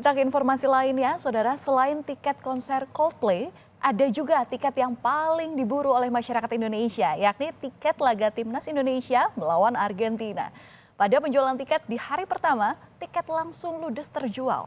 Kita ke informasi lainnya, saudara. Selain tiket konser Coldplay, ada juga tiket yang paling diburu oleh masyarakat Indonesia, yakni tiket laga Timnas Indonesia melawan Argentina. Pada penjualan tiket di hari pertama, tiket langsung ludes terjual.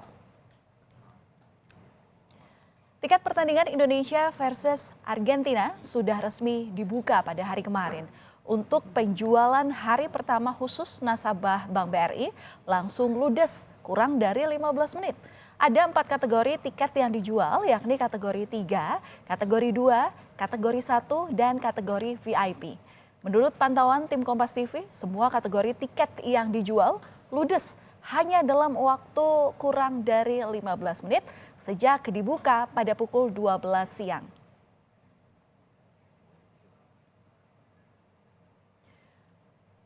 Tiket pertandingan Indonesia versus Argentina sudah resmi dibuka pada hari kemarin. Untuk penjualan hari pertama khusus nasabah Bank BRI langsung ludes kurang dari 15 menit. Ada 4 kategori tiket yang dijual, yakni kategori 3, kategori 2, kategori 1, dan kategori VIP. Menurut pantauan tim Kompas TV, semua kategori tiket yang dijual ludes hanya dalam waktu kurang dari 15 menit sejak dibuka pada pukul 12 siang.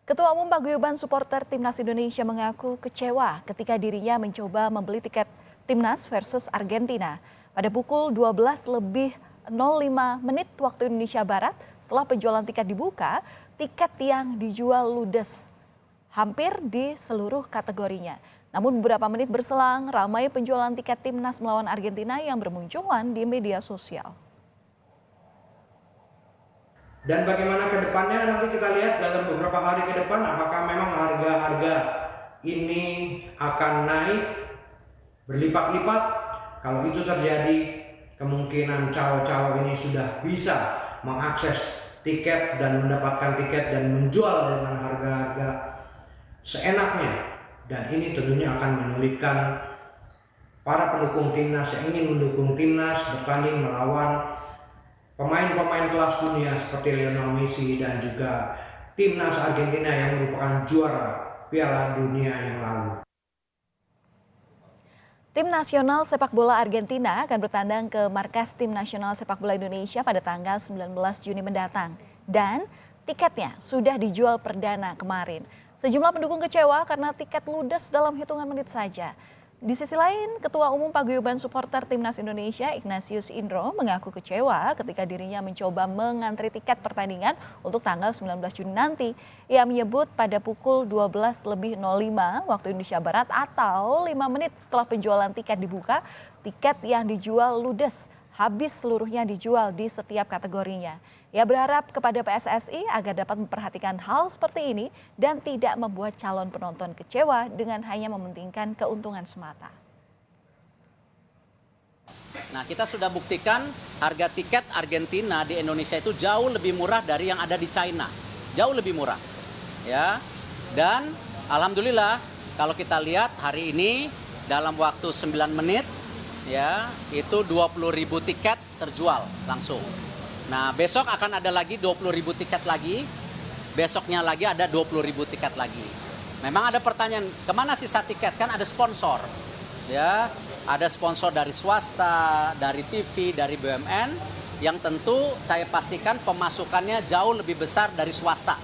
Ketua Umum Paguyuban Supporter Timnas Indonesia mengaku kecewa ketika dirinya mencoba membeli tiket Timnas versus Argentina pada pukul 12:05 waktu Indonesia Barat. Setelah penjualan tiket dibuka, tiket yang dijual ludes hampir di seluruh kategorinya. Namun beberapa menit berselang, ramai penjualan tiket Timnas melawan Argentina yang bermunculan di media sosial. Dan bagaimana ke depannya nanti kita lihat dalam beberapa hari ke depan apakah memang harga-harga ini akan naik berlipat-lipat. Kalau itu terjadi, kemungkinan cawo-cawo ini sudah bisa mengakses tiket dan mendapatkan tiket dan menjual dengan harga-harga seenaknya. Dan ini tentunya akan menyulitkan para pendukung timnas yang ingin mendukung timnas bertanding melawan pemain-pemain kelas dunia seperti Lionel Messi dan juga timnas Argentina yang merupakan juara Piala Dunia yang lalu. Tim nasional sepak bola Argentina akan bertandang ke markas Tim Nasional Sepak Bola Indonesia pada tanggal 19 Juni mendatang. Dan tiketnya sudah dijual perdana kemarin. Sejumlah pendukung kecewa karena tiket ludes dalam hitungan menit saja. Di sisi lain, Ketua Umum Paguyuban Supporter Timnas Indonesia Ignatius Indro mengaku kecewa ketika dirinya mencoba mengantri tiket pertandingan untuk tanggal 19 Juni nanti. Ia menyebut pada pukul 12:05 waktu Indonesia Barat atau 5 menit setelah penjualan tiket dibuka, tiket yang dijual ludes, habis seluruhnya dijual di setiap kategorinya. Ia berharap kepada PSSI agar dapat memperhatikan hal seperti ini dan tidak membuat calon penonton kecewa dengan hanya mementingkan keuntungan semata. Nah, kita sudah buktikan harga tiket Argentina di Indonesia itu jauh lebih murah dari yang ada di China. Jauh lebih murah. Ya. Dan alhamdulillah kalau kita lihat hari ini dalam waktu 9 menit ya, itu 20.000 tiket terjual langsung. Nah, besok akan ada lagi 20.000 tiket lagi, besoknya lagi ada 20.000 tiket lagi. Memang ada pertanyaan, kemana sisa tiket? Kan ada sponsor, ya, ada sponsor dari swasta, dari TV, dari BUMN, yang tentu saya pastikan pemasukannya jauh lebih besar dari swasta.